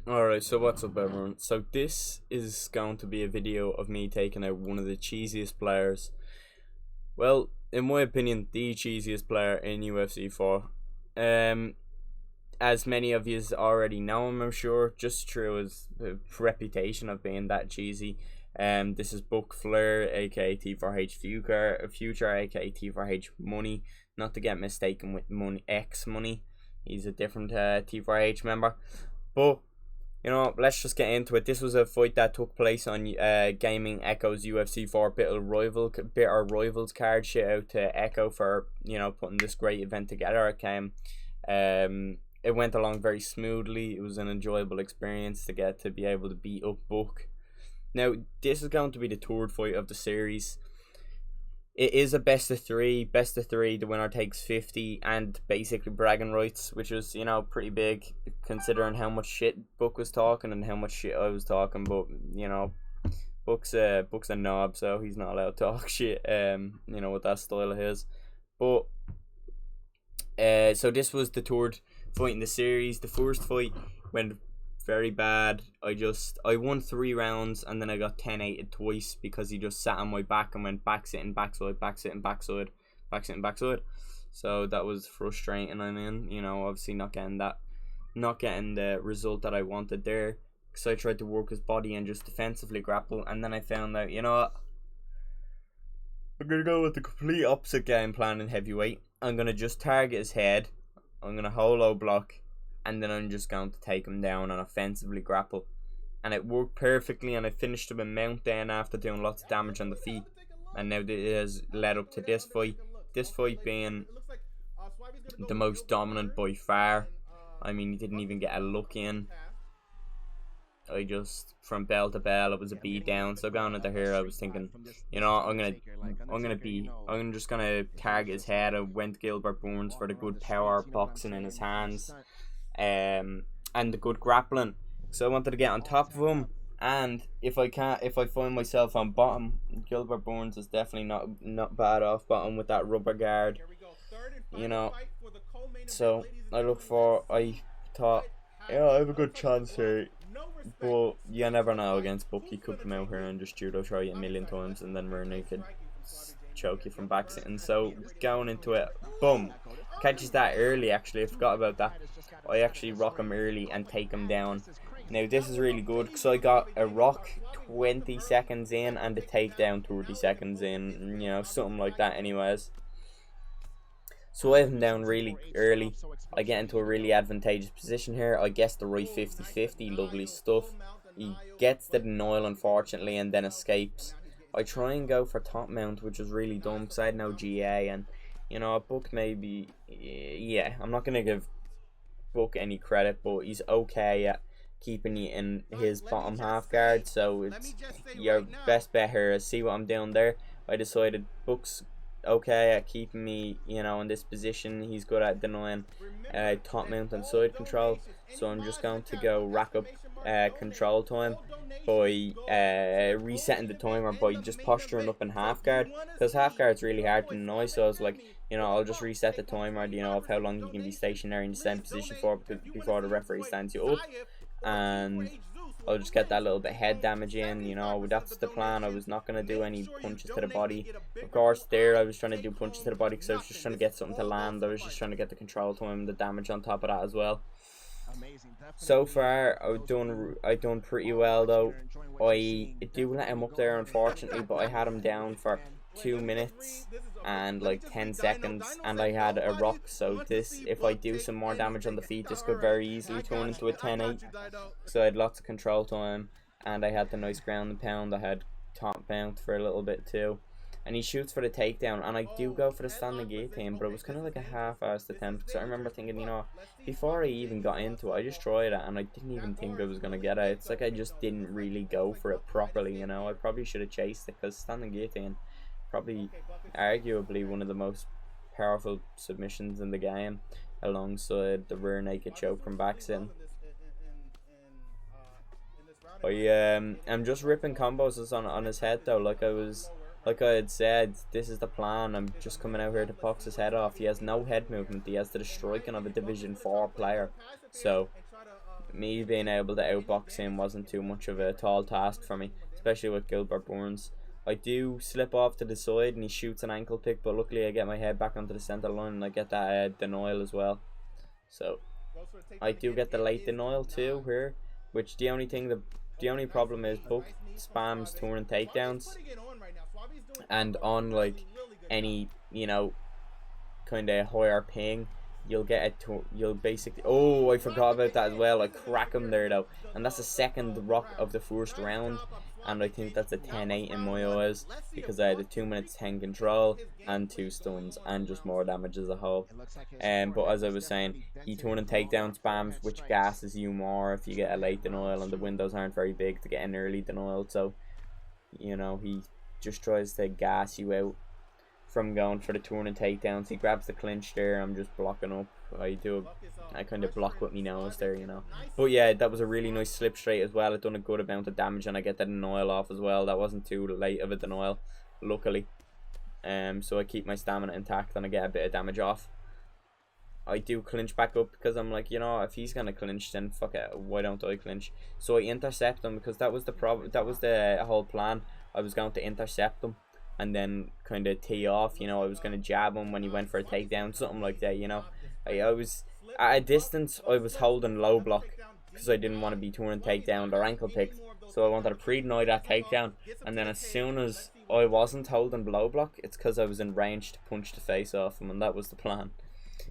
Alright, so what's up everyone? So this is going to be a video of me taking out one of the cheesiest players. Well, in my opinion, the cheesiest player in UFC 4. As many of you already know him, I'm sure, just through his reputation of being that cheesy. This is Buck Flair, aka T4H Future, aka T4H Money. Not to get mistaken with Money X Money. He's a different T4H member. But let's just get into it. This was a fight that took place on Gaming Echo's UFC 4 Bitter Rivals card. Shit out to Echo for putting this great event together. It went along very smoothly. It was an enjoyable experience to be able to beat up Buck. Now this is going to be the third fight of the series. It is a best of three. The winner takes 50 and basically bragging rights, which was, pretty big considering how much shit Buck was talking and how much shit I was talking. But, Buck's a knob, so he's not allowed to talk shit, with that style of his. But, so this was the third fight in the series. The first fight went very bad. I won 3 rounds and then I got 10-8 twice because he just sat on my back and went back sitting backside, back sitting backside, back sitting backside. So that was frustrating. Obviously not getting the result that I wanted there, because I tried to work his body and just defensively grapple, and then I found out, what, I'm gonna go with the complete opposite game plan in heavyweight. I'm gonna just target his head. I'm gonna holo block, and then I'm just going to take him down and offensively grapple. And it worked perfectly, and I finished him in mount then after doing lots of damage on the feet. And now it has led up to this fight. This fight being the most dominant by far. I mean, he didn't even get a look in. From bell to bell, it was a beat down. So going into here, I was thinking, I'm just gonna target his head. I went Gilbert Burns for the good power boxing in his hands. And the good grappling, so I wanted to get on top of him. And if I find myself on bottom, Gilbert Burns is definitely not bad off bottom with that rubber guard, so I thought, I have a good chance here. But you never know against Buck. He could come out here and just judo throw you a million times, and then rear naked choke you from back sitting. So going into it, boom, catches that early. Actually, I forgot about that. I actually rock him early and take him down. Now this is really good because I got a rock 20 seconds in and a takedown 30 seconds in, something like that anyways. So I have him down really early. I get into a really advantageous position here. I guess the right 50-50, lovely stuff. He gets the denial unfortunately and then escapes. I try and go for top mount, which is really dumb because I had no GA, and Buck maybe, yeah, I'm not going to give Buck any credit, but he's okay at keeping you in his bottom half guard. So it's your best bet here is see what I'm doing there. I decided Buck's okay at keeping me, in this position. He's good at denying top mount and side control. So I'm just going to go rack up control time by resetting the timer by just posturing up in half guard, because half guard's really hard to deny. So I was like, I'll just reset the timer, of how long you can be stationary in the same position for before the referee stands you up, and I'll just get that little bit head damage in. That's the plan. I was not going to do any punches to the body. Of course, there I was trying to do punches to the body because I was just trying to get something to land. I was just trying to get the control time and the damage on top of that as well. So far, I done pretty well though. I do let him up there unfortunately, but I had him down for 2 minutes and like 10 seconds, and I had a rock. So if I do some more damage on the feet, this could very easily turn into a 10-8. So I had lots of control time, and I had the nice ground and pound. I had top mount for a little bit too. And he shoots for the takedown, and I do go for the standing guillotine, but it was kind of like a half-assed attempt, because I remember thinking, before I even got into it, I just tried it, and I didn't even think I was going to get it. It's like I just didn't really go for it properly, I probably should have chased it, because standing guillotine, probably arguably one of the most powerful submissions in the game, alongside the rear naked choke from back sitting. I'm just ripping combos on his head though, like I had said, this is the plan. I'm just coming out here to box his head off. He has no head movement. He has the striking of a Division 4 player. So me being able to outbox him wasn't too much of a tall task for me, especially with Gilbert Burns. I do slip off to the side and he shoots an ankle pick, but luckily I get my head back onto the centre line and I get that denial as well. So I do get the late denial too here, which the only problem is Buck spams turn takedowns, and on like any, you know, kind of higher ping, you'll basically, oh, I forgot about that as well. I crack him there though, and that's the second rock of the first round, and I think that's a 10-8 in my eyes, because I had a 2 minutes 10 control and 2 stuns and just more damage as a whole. But as I was saying, he turning takedown spams, which gasses you more if you get a late denial, and the windows aren't very big to get an early denial, so you know, he just tries to gas you out from going for the turning takedowns. He grabs the clinch there, I'm just blocking up. I kind of block with my nose there, you know. But yeah, that was a really nice slip straight as well. It done a good amount of damage, and I get the denial off as well. That wasn't too late of a denial, luckily. So I keep my stamina intact and I get a bit of damage off. I do clinch back up because I'm like, you know, if he's gonna clinch, then fuck it, why don't I clinch? So I intercept him, because that was the problem. That was the whole plan. I was going to intercept him and then kind of tee off. You know, I was gonna jab him when he went for a takedown, something like that. You know, I was at a distance. I was holding low block because I didn't want to be turning takedown or ankle picked. So I wanted to pre-deny that takedown, and then as soon as I wasn't holding low block, it's because I was in range to punch the face off him, and that was the plan.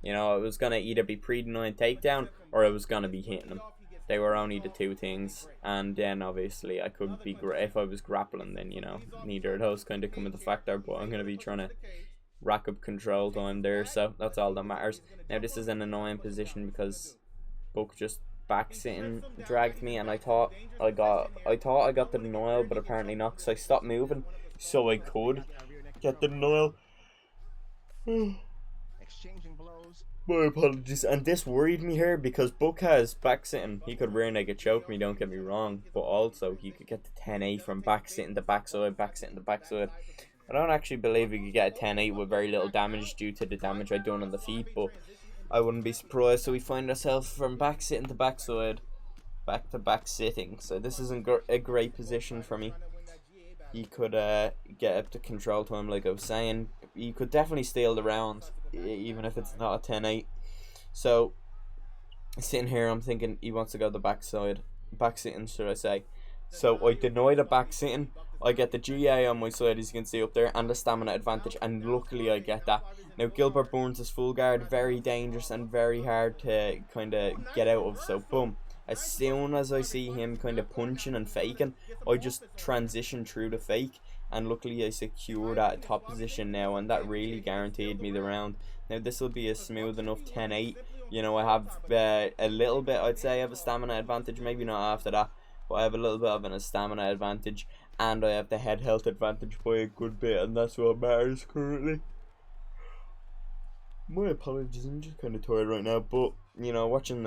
You know, it was going to either be pre-denying takedown or I was going to be hitting him. They were only the two things. And then obviously I could be, if I was grappling, then, you know, neither of those kind of come into factor. But I'm going to be trying to rack up control time there, so that's all that matters. Now this is an annoying position because Buck just back sitting dragged me, and I thought I got the denial, but apparently not, because I stopped moving so I could get the denial. My apologies. And this worried me here because Buck has back sitting. He could rear naked choke me, don't get me wrong, but also he could get the 10-8 from back sitting to backside, back sitting to backside. I don't actually believe he could get a 10-8 with very little damage due to the damage I'd done on the feet, but I wouldn't be surprised. So we find ourselves from back sitting to backside, back to back sitting. So this isn't a great position for me. He could get up to control time, like I was saying. He could definitely steal the round, even if it's not a 10-8. So sitting here, I'm thinking he wants to go the backside, back sitting, should I say. So I deny the back sitting. I get the GA on my side, as you can see up there, and the stamina advantage, and luckily I get that. Now Gilbert Burns is full guard, very dangerous and very hard to kind of get out of. So boom, as soon as I see him kind of punching and faking, I just transition through the fake, and luckily I secure that top position now, and that really guaranteed me the round. Now this will be a smooth enough 10-8. You know, I have a little bit, I'd say, of a stamina advantage, maybe not after that, but I have a little bit of a stamina advantage, and I have the head health advantage by a good bit, and that's what matters currently. My apologies, I'm just kind of tired right now, but, you know, watching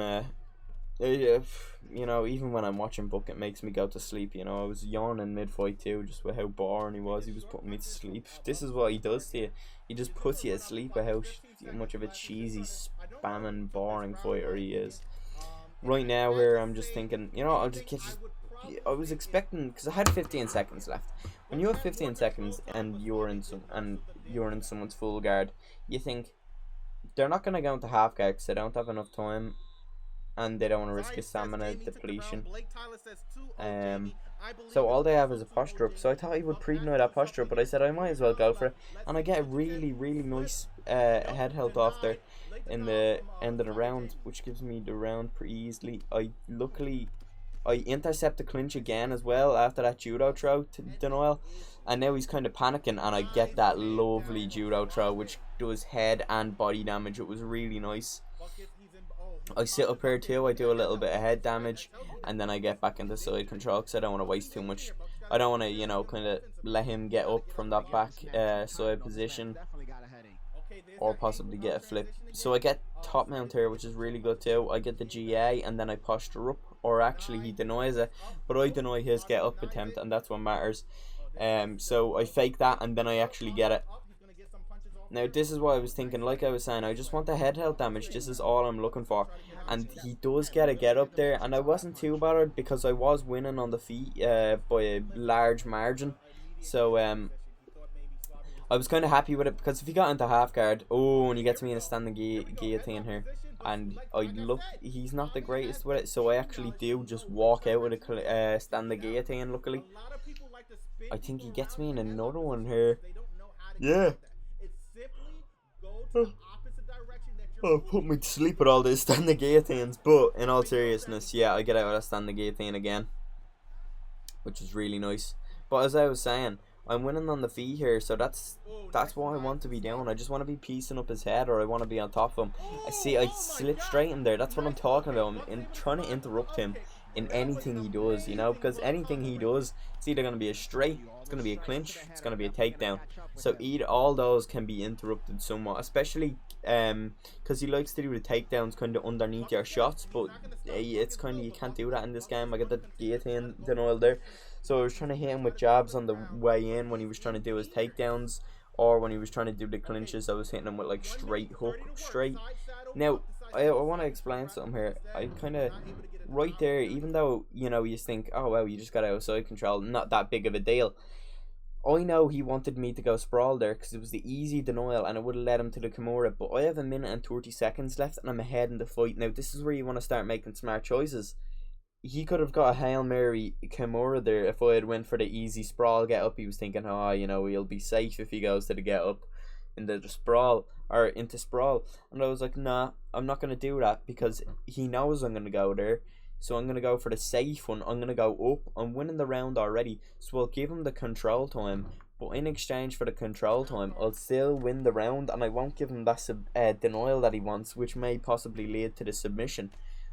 you know, even when I'm watching Buck, it makes me go to sleep. You know, I was yawning mid-fight too, just with how boring he was. He was putting me to sleep. This is what he does to you. He just puts you to sleep at how much of a cheesy, spamming, boring fighter he is. Right now here, I'm just thinking, you know, I'll just get... I was expecting, because I had 15 seconds left. When you have 15 seconds and you're in someone's full guard, you think they're not going to go into half guard because they don't have enough time, and they don't want to risk a stamina depletion. So all they have is a posture up. So I thought he would pre-deny that posture up, but I said I might as well go for it, and I get a really, really nice head health off there in the end of the round, which gives me the round pretty easily. I intercept the clinch again as well after that judo throw to denial, and now he's kind of panicking, and I get that lovely judo throw which does head and body damage. It was really nice. I sit up here too, I do a little bit of head damage, and then I get back into side control because I don't want to waste too much. I don't want to, you know, kind of let him get up from that back side position, or possibly get a flip. So I get top mount here, which is really good too. I get the GA, and then I posture up, or actually he denies it, but I deny his get up attempt, and that's what matters. So I fake that, and then I actually get it. Now this is what I was thinking, like I was saying, I just want the head health damage, this is all I'm looking for. And he does get a get up there, and I wasn't too bothered because I was winning on the feet by a large margin. So I was kind of happy with it, because if he got into half guard, oh, and he gets me in a standing guillotine here, and he's not the greatest with it, so I actually do just walk out with a standing guillotine, luckily. I think he gets me in another one here. Yeah. Oh, put me to sleep with all these standing guillotines, but in all seriousness, yeah, I get out of that standing guillotine again, which is really nice. But as I was saying, I'm winning on the feet here, so that's what I want to be doing. I just want to be piecing up his head, or I want to be on top of him. I slip straight in there. That's what I'm talking about. I'm trying to interrupt him in anything he does, you know, because anything he does, it's either going to be a straight, it's going to be a clinch, it's going to be a takedown. So all those can be interrupted somewhat, especially because he likes to do the takedowns kind of underneath your shots, but it's kind of, you can't do that in this game. I got the guillotine denial there, so I was trying to hit him with jabs on the way in when he was trying to do his takedowns, or when he was trying to do the clinches, I was hitting him with like straight hook, straight. Now I want to explain something here. I kind of, right there, even though, you know, you think, oh well, you just got outside control, not that big of a deal. I know he wanted me to go sprawl there because it was the easy denial and it would have led him to the Kimura, but I have a minute and 30 seconds left and I'm ahead in the fight. Now this is where you want to start making smart choices. He could have got a Hail Mary Kimura there if I had went for the easy sprawl get up. He was thinking, oh, you know, he'll be safe if he goes to the get up into the sprawl, or into sprawl. And I was like, nah, I'm not going to do that, because he knows I'm going to go there. So I'm going to go for the safe one. I'm going to go up. I'm winning the round already, so I'll give him the control time. But in exchange for the control time, I'll still win the round, and I won't give him that denial that he wants, which may possibly lead to the submission.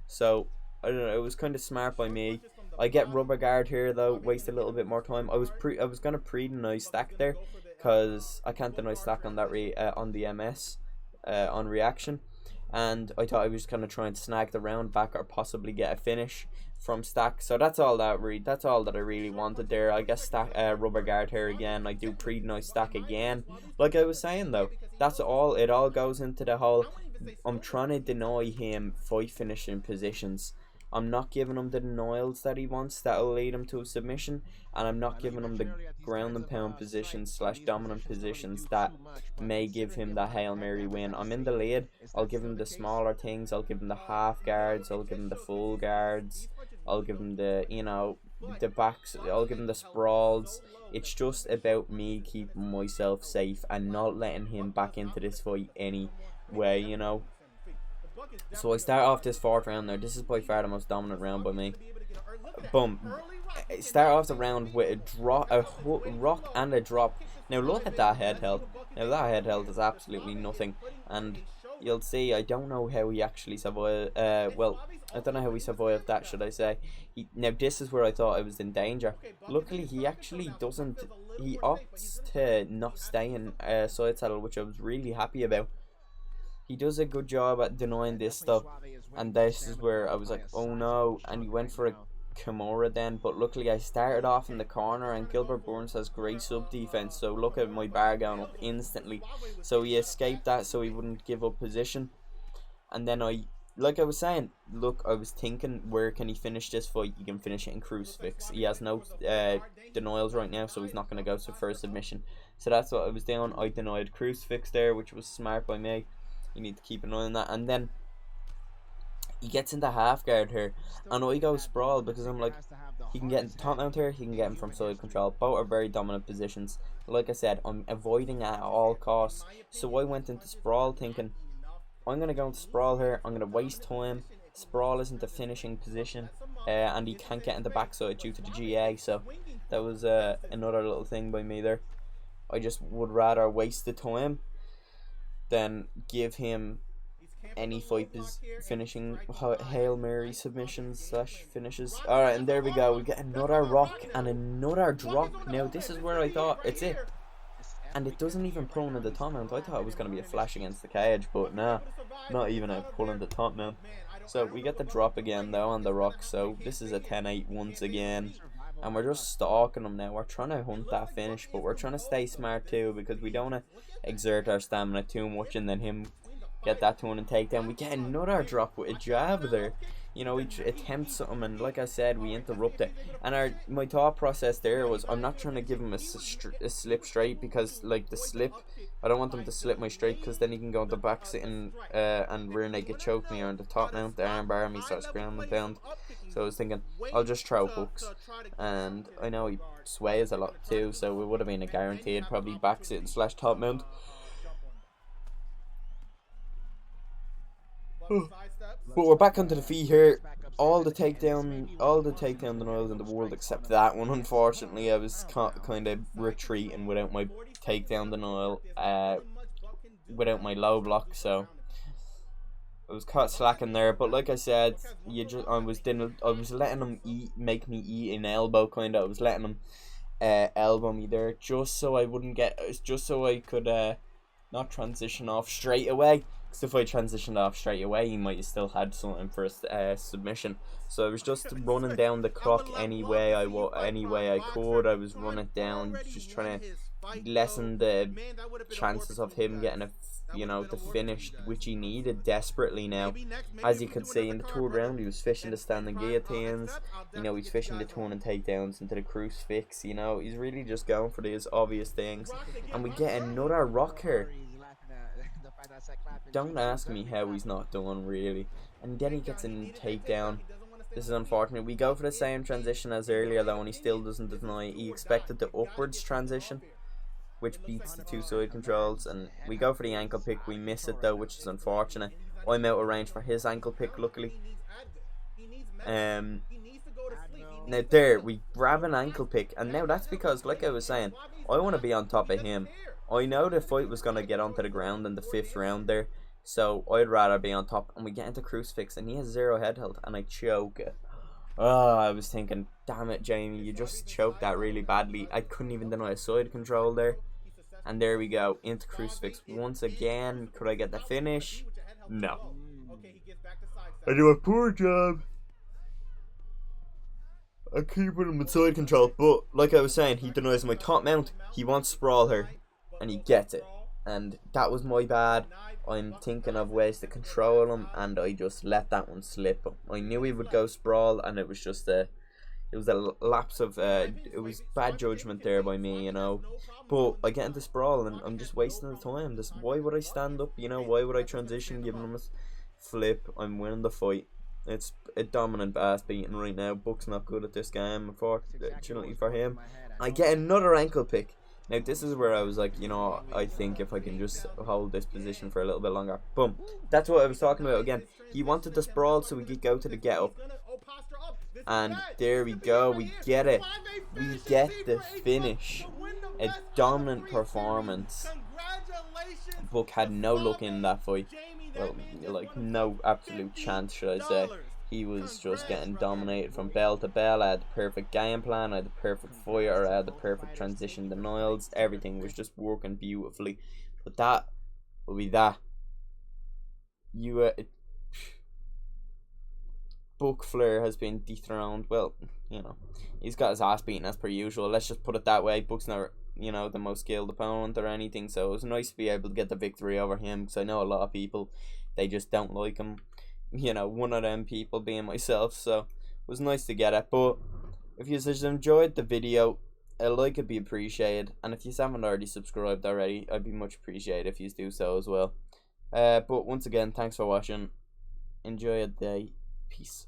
So I don't know, it was kind of smart by me. I get rubber guard here though, waste a little bit more time. I was gonna pre-deny stack there, because I can't deny stack on that on the MS on reaction, and I thought I was gonna try and snag the round back or possibly get a finish from stack. So that's all that I really wanted there. I guess stack rubber guard here again. I do pre-deny stack again. Like I was saying though, that's all. It all goes into the whole, I'm trying to deny him fight finishing positions. I'm not giving him the denials that he wants that will lead him to a submission, and I'm not giving him the ground and pound positions / dominant positions that may give him that Hail Mary win. I'm in the lead. I'll give him the smaller things. I'll give him the half guards. I'll give him the full guards. I'll give him the, you know, the backs. I'll give him the sprawls. It's just about me keeping myself safe and not letting him back into this fight anyway, you know. So I start off this fourth round there. This is by far the most dominant round by me. Boom. Start off the round with a rock and a drop. Now look at that head health. Now that head health is absolutely nothing. And you'll see, I don't know how he actually survived. Well, I don't know how he survived that, should I say. Now this is where I thought I was in danger. Luckily he actually doesn't. He opts to not stay in side saddle, which I was really happy about. He does a good job at denying this stuff, and this is where I was like, oh no, and he went for a Kimura then, but luckily I started off in the corner, and Gilbert Burns has great sub defense, so look at my bar going up instantly, so he escaped that so he wouldn't give up position. And then like I was saying, look, I was thinking, where can he finish this fight? You can finish it in crucifix. He has no denials right now, so he's not going to go to first submission, so that's what I was doing. I denied crucifix there, which was smart by me. You need to keep an eye on that. And then he gets into half guard here, and I go sprawl, because I'm like, he can get in top mount here, he can get him from side control. Both are very dominant positions. Like I said, I'm avoiding at all costs, so I went into sprawl thinking, I'm going to go into sprawl here, I'm going to waste time. Sprawl isn't the finishing position, and he can't get in the backside due to the GA, so that was another little thing by me there. I just would rather waste the time than give him any fight finishing Hail Mary submissions / finishes. Alright, and there we go. We get another rock and another drop. Now this is where I thought, it's it. And it doesn't even pull into the top mount. I thought it was going to be a flash against the cage, but nah, not even a pull in the top mount. So we get the drop again though on the rock, so this is a 10-8 once again. and we're just stalking him now. We're trying to hunt that finish, but we're trying to stay smart too, because we don't want to exert our stamina too much and then him get that turn and takedown. We get another drop with a jab there. You know, we attempt something, and like I said, we interrupt it. And my thought process there was, I'm not trying to give him a slip straight, because like the slip, I don't want him to slip my straight, because then he can go into back sitting and rear naked choke me, or on the top mount, the arm bar me, starts ground and pound. So I was thinking, I'll just throw hooks, and I know he sways a lot too, so it would have been a guaranteed probably back sitting / top mount. But we're back onto the feet here. All the takedown denials in the world except that one. Unfortunately, I was kind of retreating without my takedown denial, without my low block, so I was caught slacking there. But like I said, I was letting him make me eat an elbow, kind of. I was letting him elbow me there, just so I could not transition off straight away. Because if I transitioned off straight away, he might have still had something for a submission. So I was just running down the clock any way I could. I was running down, just trying to lessen the chances of him getting the finish, which he needed desperately now. As you could see in the third round, he was fishing the standing guillotines. He's fishing the turn and takedowns into the crucifix. He's really just going for these obvious things. And we get another rock here. Don't ask me how he's not done, really. And then he gets a takedown. This is unfortunate. We go for the same transition as earlier, though, and he still doesn't deny. He expected the upwards transition, which beats the two side controls, and we go for the ankle pick. We miss it, though, which is unfortunate. I'm out of range for his ankle pick, luckily. Now there, we grab an ankle pick, and now that's because, like I was saying, I want to be on top of him. I know the fight was going to get onto the ground in the 5th round there, so I'd rather be on top. And we get into crucifix, and he has 0 head health, and I choke it. I was thinking, damn it, Jamie, you just choked that really badly. I couldn't even deny a side control there. And there we go, into crucifix once again. Could I get the finish? No. I do a poor job. I keep him with side control, but like I was saying, he denies my top mount. He wants sprawl her, and he gets it. And that was my bad. I'm thinking of ways to control him, and I just let that one slip. I knew he would go sprawl, and it was just a lapse of it was bad judgment there by me, But I get into sprawl, and I'm just wasting the time. Why would I stand up? Why would I transition, giving him a flip? I'm winning the fight. It's a dominant ass beating right now. Buck's not good at this game, unfortunately for him. I get another ankle pick. Now this is where I was like, I think if I can just hold this position for a little bit longer. Boom. That's what I was talking about again. He wanted the sprawl so we could go to the get up. And there we go. We get it. We get the finish. A dominant performance. Buck had no luck in that fight. Well, like no absolute chance, should I say. He was just getting dominated from bell to bell. I had the perfect game plan, I had the perfect fire, I had the perfect transition denials. Everything was just working beautifully. But that will be that. Buck Flair has been dethroned. Well, he's got his ass beaten as per usual. Let's just put it that way. Buck's not, the most skilled opponent or anything. So it was nice to be able to get the victory over him, because I know a lot of people, they just don't like him. One of them people being myself. So it was nice to get it. But if you just enjoyed the video, a like would be appreciated. And if you haven't already subscribed already, I'd be much appreciated if you do so as well. But once again, thanks for watching. Enjoy your day. Peace.